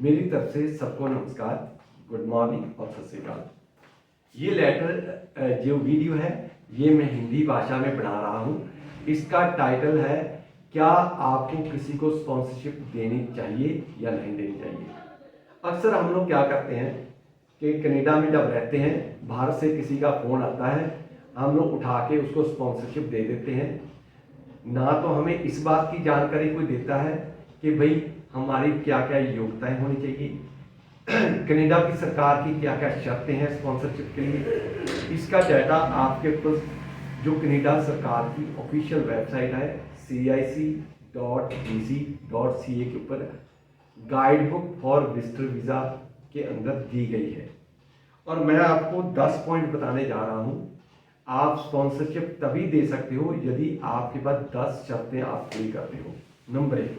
मेरी तरफ से सबको नमस्कार, गुड मॉर्निंग और सत श्री अकाल। ये लेटर जो वीडियो है ये मैं हिंदी भाषा में बना रहा हूँ। इसका टाइटल है, क्या आपको किसी को स्पॉन्सरशिप देनी चाहिए या नहीं देनी चाहिए। अक्सर हम लोग क्या करते हैं कि कनाडा में जब रहते हैं, बाहर से किसी का फ़ोन आता है, हम लोग उठा के उसको स्पॉन्सरशिप दे देते हैं। ना तो हमें इस बात की जानकारी कोई देता है कि भाई हमारी क्या क्या योग्यताएं होनी चाहिए, कनाडा की सरकार की क्या क्या शर्तें हैं स्पॉन्सरशिप के लिए। इसका डाटा आपके पास जो कनाडा सरकार की ऑफिशियल वेबसाइट है cic.bc.ca के ऊपर guide book for visitor visa के अंदर दी गई है। और मैं आपको 10 पॉइंट बताने जा रहा हूँ। आप स्पॉन्सरशिप तभी दे सकते हो यदि आपके पास 10 शर्तें आप पूरी करते हो। Number 1,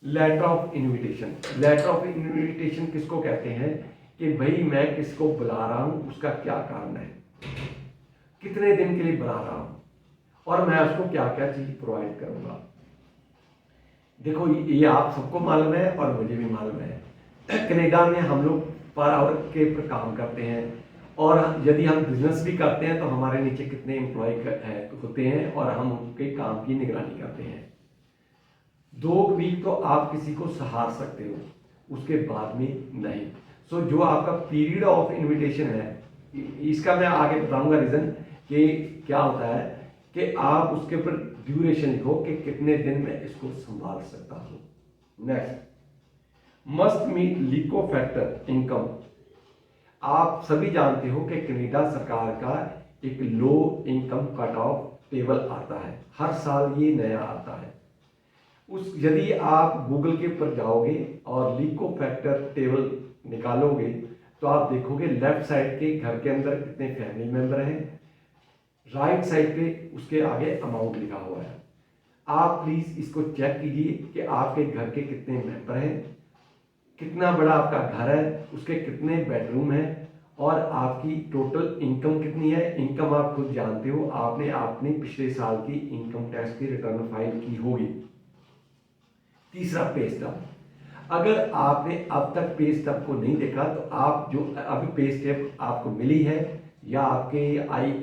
letter of invitation. Letter of invitation किसको कहते हैं कि भाई मैं किसको बुला रहा हूं, उसका क्या कारण है, कितने दिन के लिए बुला रहा हूं और मैं उसको क्या क्या चीज प्रोवाइड करूंगा। देखो ये आप सबको मालूम है और मुझे भी मालूम है, कनाडा में हम लोग पर आवर के ऊपर काम करते हैं और यदि हम बिजनेस भी करते हैं तो हमारे नीचे कितने एम्प्लॉय होते हैं और हम उनके काम की निगरानी करते हैं। 2 वीक तो आप किसी को सहार सकते हो, उसके बाद में नहीं। सो जो आपका पीरियड ऑफ इनविटेशन है, इसका मैं आगे बताऊंगा रीजन कि क्या होता है, कि आप उसके ऊपर ड्यूरेशन लिखो कि कितने दिन में इसको संभाल सकता हूं। Next, must meet LICO factor income. आप सभी जानते हो कि कनाडा सरकार का एक low income cut off table आता है, हर साल ये नया आता है। यदि आप गूगल के ऊपर जाओगे और लिको फैक्टर टेबल निकालोगे तो आप देखोगे लेफ्ट साइड के घर के अंदर कितने फैमिली मेंबर हैं, राइट साइड पे उसके आगे अमाउंट लिखा हुआ है। आप प्लीज इसको चेक कीजिए कि आपके घर के कितने मेंबर हैं, कितना बड़ा आपका घर है, उसके कितने बेडरूम हैं और आपकी टोटल इनकम कितनी है। इनकम आप खुद जानते हो, आपने अपने पिछले साल की इनकम टैक्स की रिटर्न फाइल की होगी। तीसरा, पे स्टब। अगर आपने अब तक पे स्टब को नहीं देखा तो आप जो अभी पे स्टब आपको मिली है या आपके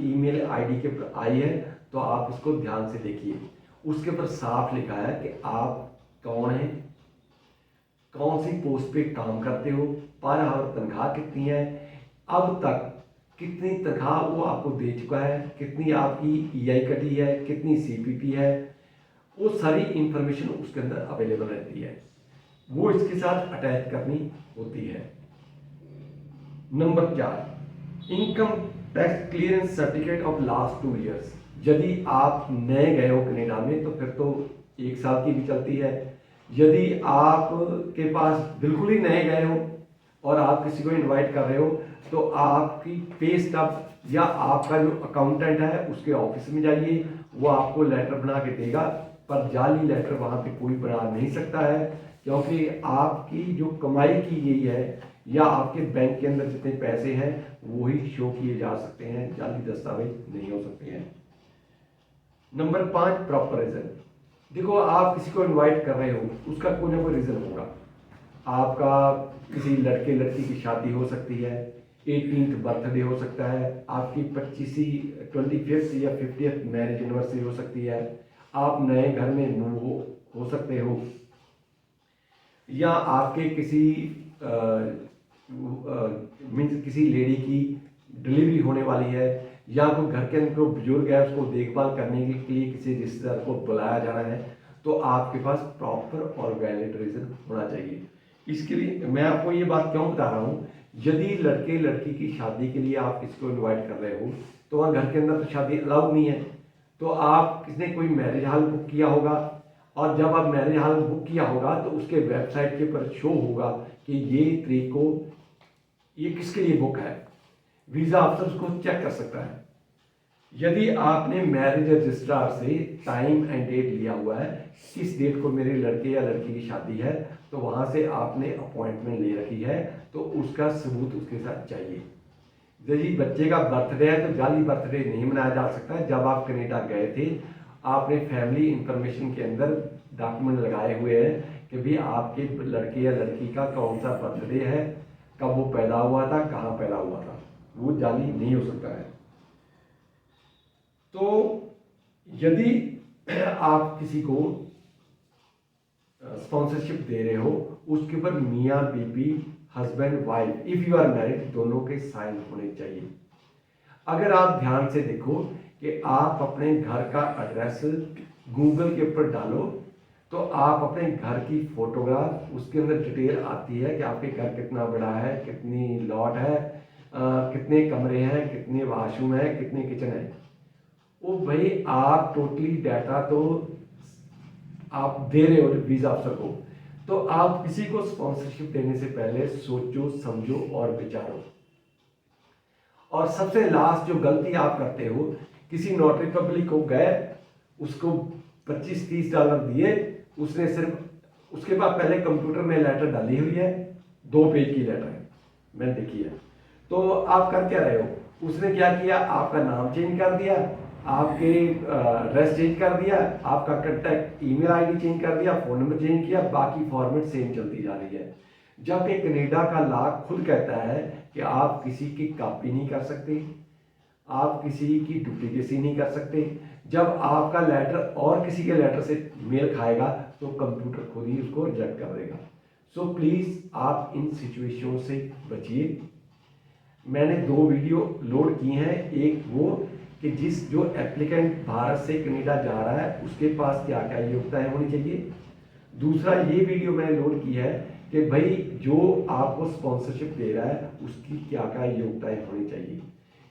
ईमेल आईडी के ऊपर आई है तो आप उसको ध्यान से देखिए। उसके ऊपर साफ लिखा है कि आप कौन हैं, कौन सी पोस्ट पे काम करते हो, पर आवर तनख्वाह कितनी है, अब तक कितनी तनख्वाह वो आपको दे चुका है, कितनी आपकी ईआई कटी है, कितनी सीपीपी है, वो सारी इंफॉर्मेशन उसके अंदर अवेलेबल रहती है, वो इसके साथ अटैच करनी होती है। Number 4, income tax clearance certificate of last 2 years. यदि आप नए गए हो कनाडा में तो फिर तो 1 साल की भी चलती है। यदि आप के पास बिल्कुल ही नए गए हो और आप किसी को इनवाइट कर रहे हो तो आपकी पे स्टब या आपका जो अकाउंटेंट है उसके ऑफिस में जाइए, वो आपको लेटर बना के देगा। पर जाली लेटर वहां पे कोई बना नहीं सकता है, क्योंकि आपकी जो कमाई की गई है या आपके बैंक के अंदर जितने पैसे हैं वो ही शो किए जा सकते हैं, जाली दस्तावेज नहीं हो सकते हैं। Number 5, proper reason. देखो आप किसी को इनवाइट कर रहे हो, उसका कोई ना कोई रीजन होगा। आपका किसी लड़के लड़की की शादी हो सकती है, 18th बर्थडे हो सकता है, आपकी 25th या 50th मैरिज एनिवर्सरी हो सकती है, आप नए घर में मूव हो सकते हो, या आपके किसी मीन्स किसी लेडी की डिलीवरी होने वाली है, या कोई घर के अंदर कोई बुजुर्ग है उसको देखभाल करने के लिए किसी रिश्तेदार को बुलाया जाना है, तो आपके पास प्रॉपर और वैलिड रीजन होना चाहिए। इसके लिए मैं आपको ये बात क्यों बता रहा हूँ, यदि लड़के लड़की की शादी के लिए आप किसी को इन्वाइट कर रहे हो तो वहाँ घर के अंदर तो शादी अलाउड नहीं है, तो आप किसने कोई मैरिज हॉल बुक किया होगा, और जब आप मैरिज हॉल बुक किया होगा तो उसके वेबसाइट के ऊपर शो होगा कि ये तारीख को ये किसके लिए बुक है। वीजा अफसर उसको चेक कर सकता है। यदि आपने मैरिज रजिस्ट्रार से टाइम एंड डेट लिया हुआ है, किस डेट को मेरे लड़के या लड़की की शादी है, तो वहां से आपने अपॉइंटमेंट ले रखी है तो उसका सबूत उसके साथ चाहिए। यदि बच्चे का बर्थडे है तो जाली बर्थडे नहीं मनाया जा सकता है। जब आप कनाडा गए थे आपने फैमिली इंफॉर्मेशन के अंदर डॉक्यूमेंट लगाए हुए हैं कि भाई आपके लड़के या लड़की का कौन सा बर्थडे है, कब वो पैदा हुआ था, कहाँ पैदा हुआ था, वो जाली नहीं हो सकता है। तो यदि आप किसी को स्पॉन्सरशिप दे रहे हो, उसके ऊपर मियाँ बीबी, husband wife, if you are married, दोनों के साइन होने चाहिए। अगर आप ध्यान से देखो कि आप अपने घर का एड्रेस गूगल के ऊपर डालो तो आप अपने घर की फोटोग्राफ, उसके अंदर डिटेल आती है कि आपके घर कितना बड़ा है, कितनी लॉट है, कितने कमरे हैं, कितने वाशरूम है, कितने किचन है। वो भाई आप टोटली डाटा तो आप दे रहे हो वीजा अफसर को, तो आप किसी को स्पॉन्सरशिप देने से पहले सोचो, समझो और विचारो। और सबसे लास्ट जो गलती आप करते हो, किसी नोटरी पब्लिक को गए, उसको 25-30 डॉलर दिए, उसने सिर्फ उसके बाद पहले कंप्यूटर में लेटर डाली हुई है, 2 पेज की लेटर है, मैंने देखी है। तो आप कर क्या रहे हो, उसने क्या किया, आपका नाम चेंज कर दिया, आपके एड्रेस चेंज कर दिया, आपका कांटेक्ट ईमेल आईडी चेंज कर दिया, फोन नंबर चेंज किया, बाकी फॉर्मेट सेम चलती जा रही है। जबकि कनाडा का लॉ खुद कहता है कि आप किसी की कॉपी नहीं कर सकते, आप किसी की डुप्लीकेसी नहीं कर सकते। जब आपका लेटर और किसी के लेटर से मेल खाएगा तो कंप्यूटर खुद ही उसको रिजेक्ट कर देगा। सो प्लीज़ आप इन सिचुएशनों से बचिए। मैंने 2 वीडियो लोड की हैं, एक वो कि जो एप्लीकेंट भारत से कनाडा जा रहा है उसके पास क्या क्या योग्यताएं होनी चाहिए। दूसरा ये वीडियो मैंने लोड की है कि भाई जो आपको स्पॉन्सरशिप दे रहा है उसकी क्या क्या योग्यताएं होनी चाहिए।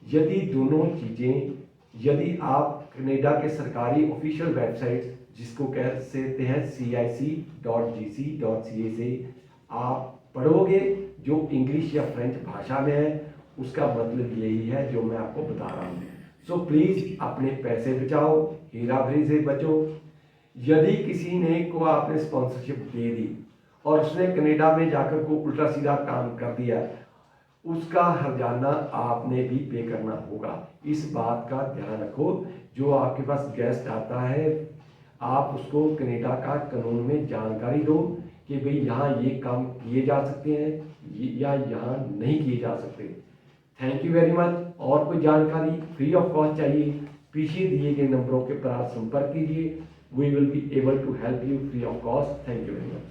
यदि दोनों चीज़ें, यदि आप कनाडा के सरकारी ऑफिशियल वेबसाइट जिसको कह सकते हैं cic.gc.ca से आप पढ़ोगे, जो इंग्लिश या फ्रेंच भाषा में है, उसका मतलब यही है जो मैं आपको बता रहा हूँ। सो प्लीज़ अपने पैसे बचाओ, हेराफेरी से बचो। यदि किसी ने को आपने स्पॉन्सरशिप दे दी और उसने कनाडा में जाकर को उल्टा सीधा काम कर दिया, उसका हर्जाना आपने भी पे करना होगा। इस बात का ध्यान रखो। जो आपके पास गेस्ट आता है, आप उसको कनाडा का कानून में जानकारी दो कि भाई यहाँ ये काम किए जा सकते हैं या यहाँ नहीं किए जा सकते। Thank you very much. और कोई जानकारी फ्री ऑफ कॉस्ट चाहिए, पीछे दिए गए नंबरों के पर आप संपर्क कीजिए। We will be able to help you free of cost. Thank you very much.